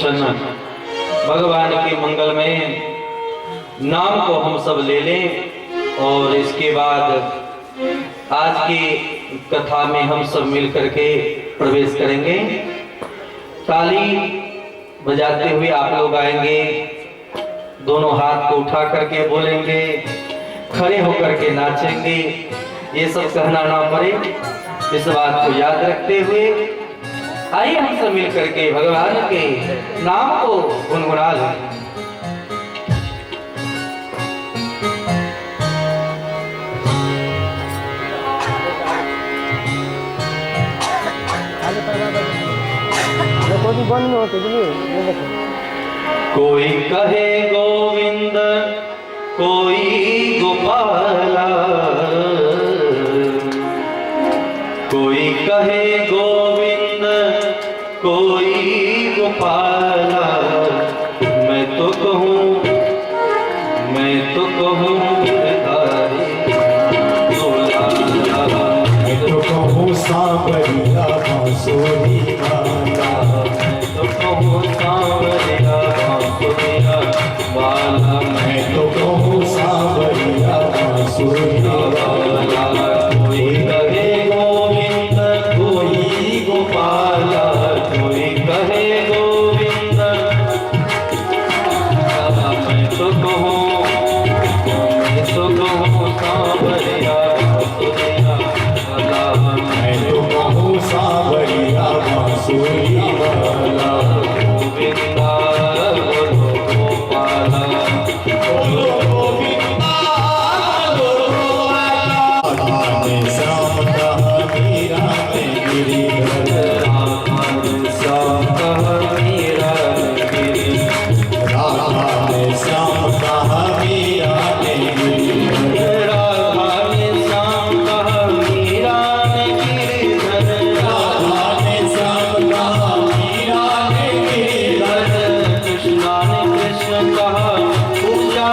प्रसन्न भगवान के मंगलमय नाम को हम सब ले लें और इसके बाद आज की कथा में हम सब मिल करके प्रवेश करेंगे। ताली बजाते हुए आप लोग आएंगे, दोनों हाथ को उठा करके बोलेंगे, खड़े होकर के नाचेंगे। ये सब कहना ना पड़े, इस बात को याद रखते हुए आइए हम सब मिल करके भगवान के नाम को गुनगुना लें। कोई कहे गोविंद, कोई गोपाला, कोई कहे गोविंद, कोई गोपाला। मैं तो कहूँ गिरधारी दुलारा, मैं तो कहूँ सांवरिया बांसुरी वाला, मैं तो कहूँ सांवरिया बांसुरिया वाला, मैं तो कहूँ सांवरिया बांसुरी वाला। कोई कहे गोविंद, कोई गोपाला, कोई कहे गोविंद, मैं तो कहूँ सांवरिया बांसुरिया वाला, मैं तो कहूँ सांवरिया बांसुरी वाला। गोविंदा बोलो गोपाला, बोलो गोविंदा बोलो वाला। राधा ने श्याम कहा मीरा ने गिरिधर, श्याम कहा मीरा ने गिरिधर, राधा ने श्याम कहा मीरा ने गिरिधर, राधा ने श्याम कहा मीरा ने गिरिधर, राधा ने श्याम कहा मीरा ने गिरिधर, कृष्णा ने कृष्ण कहा पूजा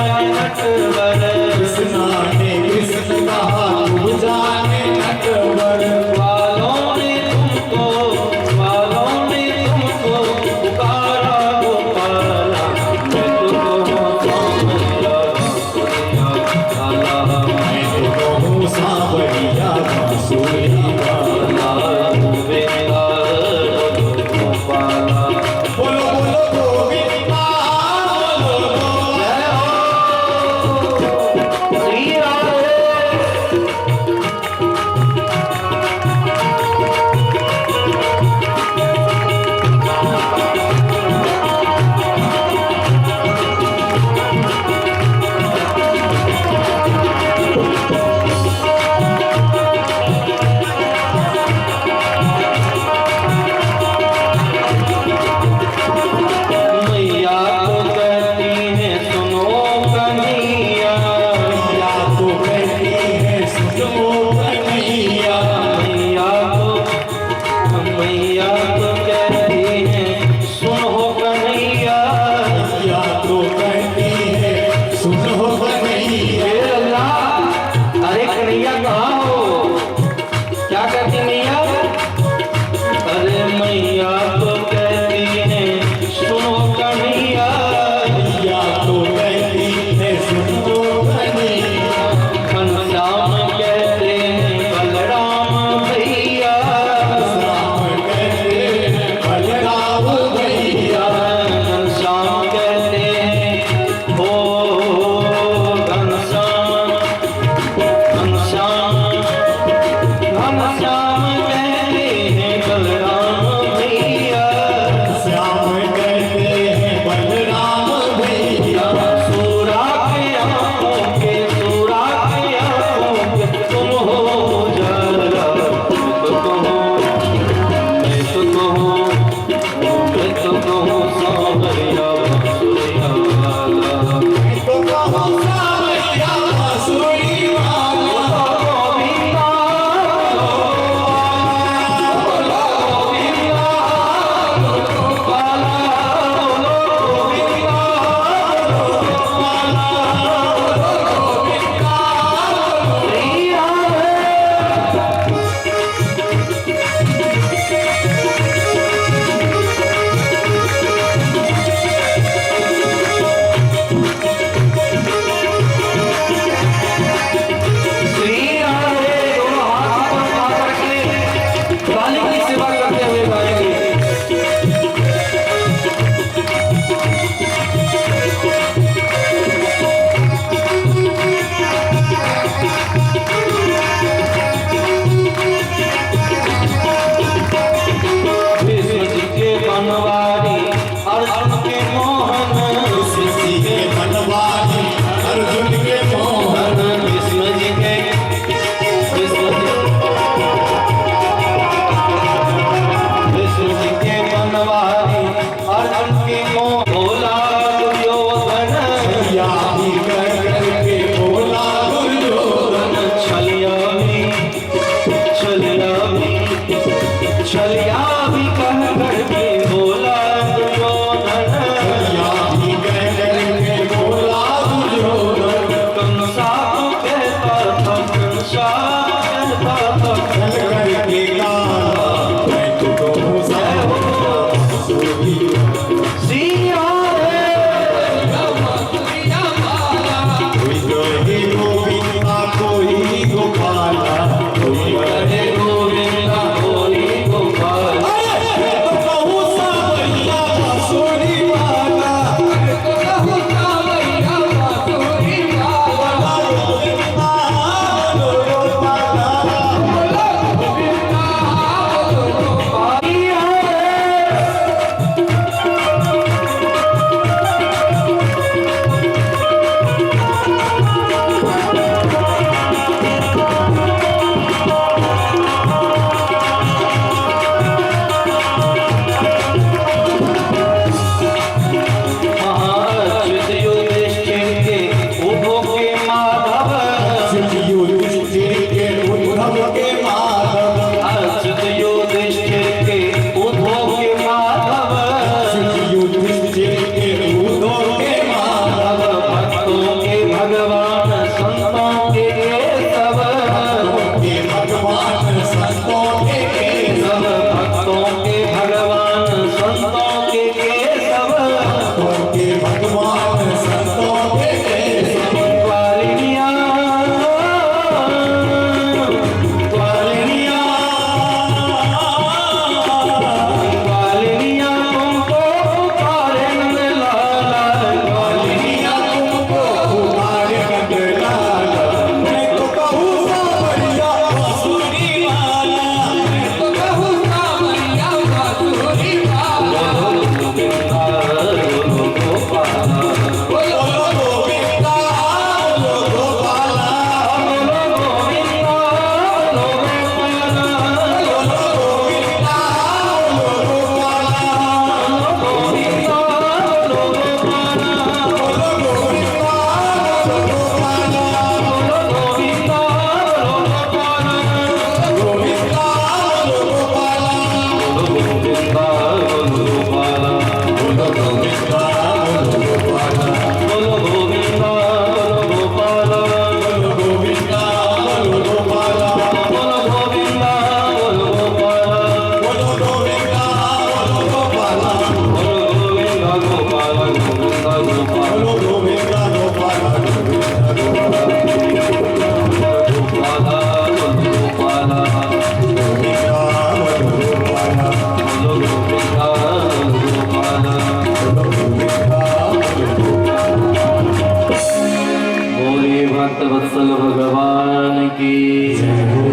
कंसल भगवान की जय हो।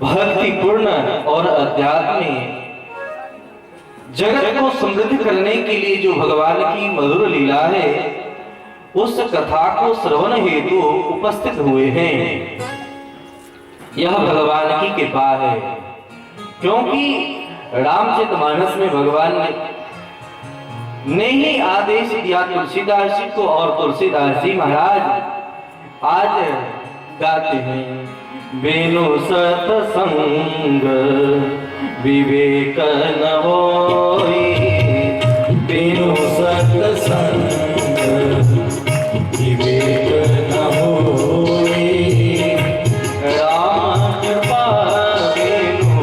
भक्तिपूर्ण और अध्यात्म जगत को समृद्ध करने के लिए जो भगवान की मधुर लीला है, उस कथा को श्रवण हेतु उपस्थित हुए हैं। यह भगवान की कृपा है, क्योंकि रामचरितमानस में भगवान ने ही आदेश दिया तुलसीदास जी को, और तुलसीदास जी महाराज आज गाते हैं बेनु सतसंग विवेक न होई, बिनु सत्संग विवेक न होई, राम कृपा बिनु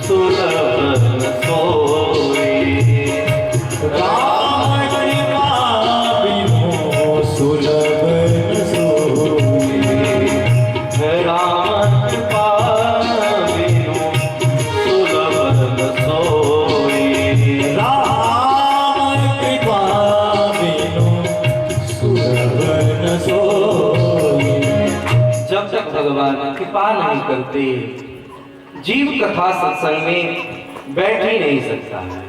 सुलभ न सोई, राम कृपा बिनु सुलभ न सोई, राम कृपा बिनु सुलभ न सोई। राम कृपा बिनु सुलभ न सोई। जब तक भगवान कृपा नहीं करते, जीव कथा सत्संग में बैठ ही नहीं सकता है।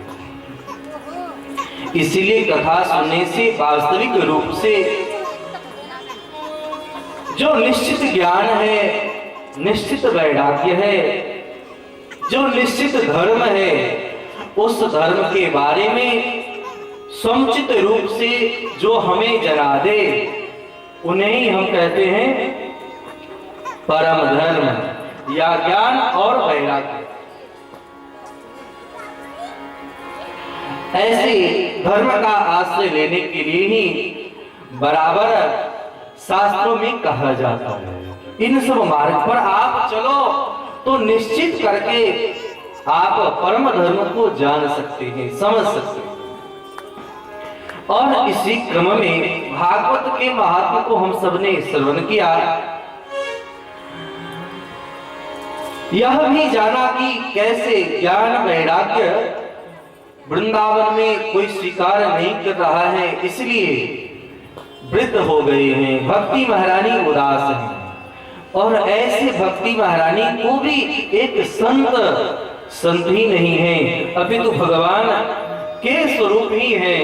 इसीलिए कथा सुनने से वास्तविक रूप से जो निश्चित ज्ञान है, निश्चित वैराग्य है, जो निश्चित धर्म है, उस धर्म के बारे में समुचित रूप से जो हमें जना दे, उन्हें ही हम कहते हैं परम धर्म या ज्ञान और वैराग्य। ऐसे धर्म का आश्रय लेने के लिए ही बराबर शास्त्रों में कहा जाता है, इन सब मार्ग पर आप चलो तो निश्चित करके आप परम धर्म को जान सकते हैं, समझ सकते हैं। और इसी क्रम में भागवत के महात्मा को हम सबने श्रवण किया, यह भी जाना कि कैसे ज्ञान वैराग्य वृंदावन में कोई स्वीकार नहीं कर रहा है, इसलिए वृद्ध हो गए हैं, भक्ति महारानी उदास है। और ऐसे भक्ति महारानी को भी एक संत ही नहीं है, अभी तो भगवान के स्वरूप ही है।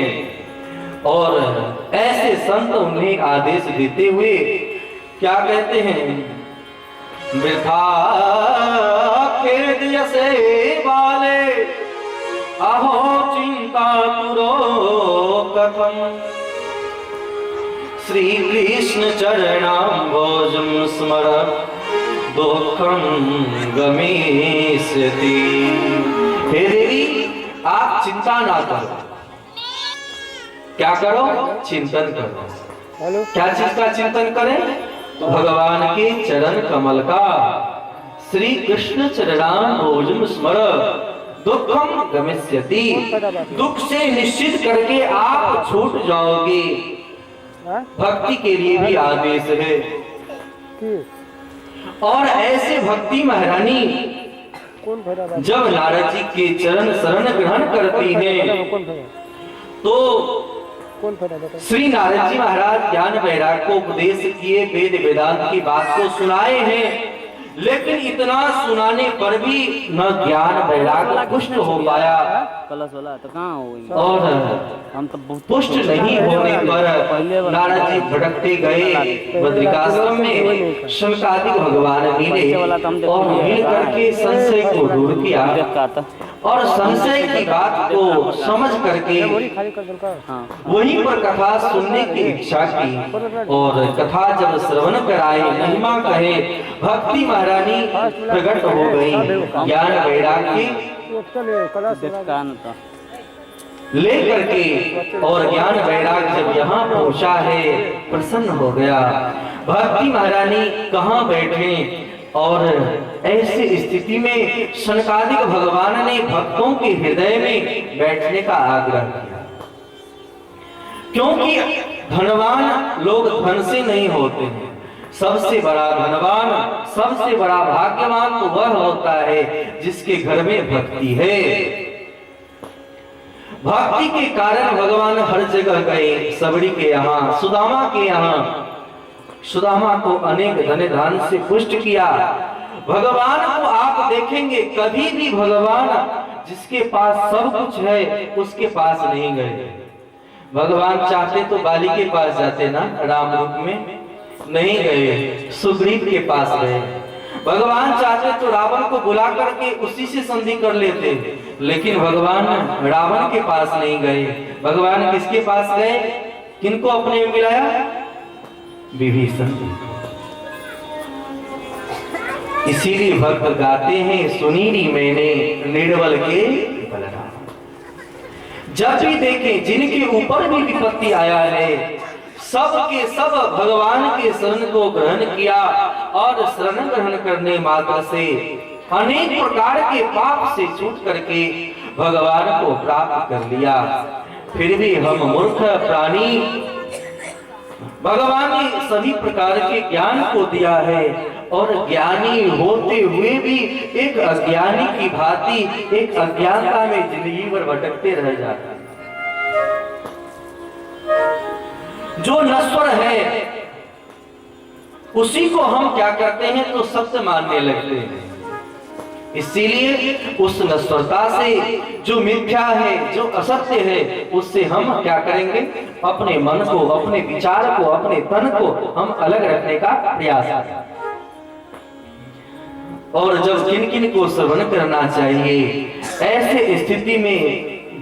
और ऐसे संत उन्हें आदेश देते हुए क्या कहते हैं, वृथा खेद जैसे वाले अहो चिंता तुरो कथम, श्री कृष्ण चरणाम्भोजं स्मर दुःखं गमिष्यति। हे देवी, आप चिंता ना करो। क्या करो? चिंतन करो। क्या चीज का चिंतन करें? तो भगवान के चरण कमल का, श्री कृष्ण चरणाम्भोजं स्मर दुःखं गमिष्यति। दुख से निश्चित करके आप छूट जाओगे। भक्ति के लिए भी आदेश है। और ऐसे भक्ति महारानी जब नारद जी के चरण शरण ग्रहण करती है, तो श्री नारद जी महाराज ज्ञान वैराग्य को उपदेश किए, वेद वेदांत की बात को सुनाए हैं, लेकिन इतना सुनाने पर भी न ज्ञान वैराग्य पुष्ट हो पाया। कलश वाला तो कहाँ हो, और हम तो बहुत पुष्ट नहीं होने पर नारद जी भटकते गए बद्रिकाश्रम में। शंकादिक भगवान मिले और मिल करके संशय को दूर किया, और संशय की बात को समझ करके वहीं पर कथा सुनने की इच्छा की। और कथा जब श्रवण कराए, महिमा कहे, भक्ति महारानी प्रकट हो गई। ज्ञान वैराग्य ले करके और ज्ञान वैराग्य जब यहाँ पहुँचा है, प्रसन्न हो गया। भक्ति महारानी कहाँ बैठे, और ऐसी स्थिति में शनकादिक भगवान ने भक्तों के हृदय में बैठने का आग्रह किया, क्योंकि धनवान लोग धन से नहीं होते हैं। सबसे बड़ा धनवान, सबसे बड़ा भाग्यवान तो वह होता है जिसके घर में भक्ति है। भक्ति के कारण भगवान हर जगह गए, सबरी के यहाँ, सुदामा के यहाँ। सुदामा को अनेक धन धान से पुष्ट किया। भगवान को आप देखेंगे, कभी भी भगवान जिसके पास सब कुछ है उसके पास नहीं गए। भगवान चाहते तो बाली के पास जाते ना, राम रूप में, नहीं गए, सुग्रीव के पास गए। भगवान चाहते तो रावण को बुला करके उसी से संधि कर लेते, लेकिन भगवान रावण के पास नहीं गए। भगवान किसके पास गए? किनको अपने में मिलाया? विभीषण। इसीलिए भक्त गाते हैं, सुनीरी मैंने निर्बल के बलराम। जब भी देखें जिनके ऊपर भी विपत्ति आया है, सब के सब भगवान के शरण को ग्रहण किया और शरण ग्रहण करने मात्र से अनेक प्रकार के पाप से छूट करके भगवान को प्राप्त कर लिया। फिर भी हम मूर्ख प्राणी, भगवान ने सभी प्रकार के ज्ञान को दिया है और ज्ञानी होते हुए भी एक अज्ञानी की भांति एक अज्ञानता में जिंदगी भर भटकते रह जाते हैं। जो नश्वर है उसी को हम क्या करते हैं तो सत्य मानने लगते हैं। इसीलिए उस नश्वरता से, जो मिथ्या है, जो असत्य है, उससे हम क्या करेंगे? अपने मन को, अपने विचार को, अपने तन को हम अलग रखने का प्रयास करें। और जब किन किन को श्रवण करना चाहिए, ऐसे स्थिति में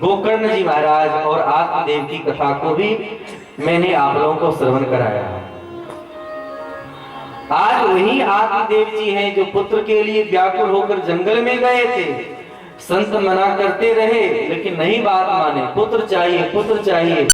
गोकर्ण जी महाराज और आत्मदेव की कथा को भी मैंने आप लोगों को श्रवण कराया। आज वही आत्मदेव जी हैं जो पुत्र के लिए व्याकुल होकर जंगल में गए थे। संत मना करते रहे लेकिन नहीं बात माने, पुत्र चाहिए, पुत्र चाहिए।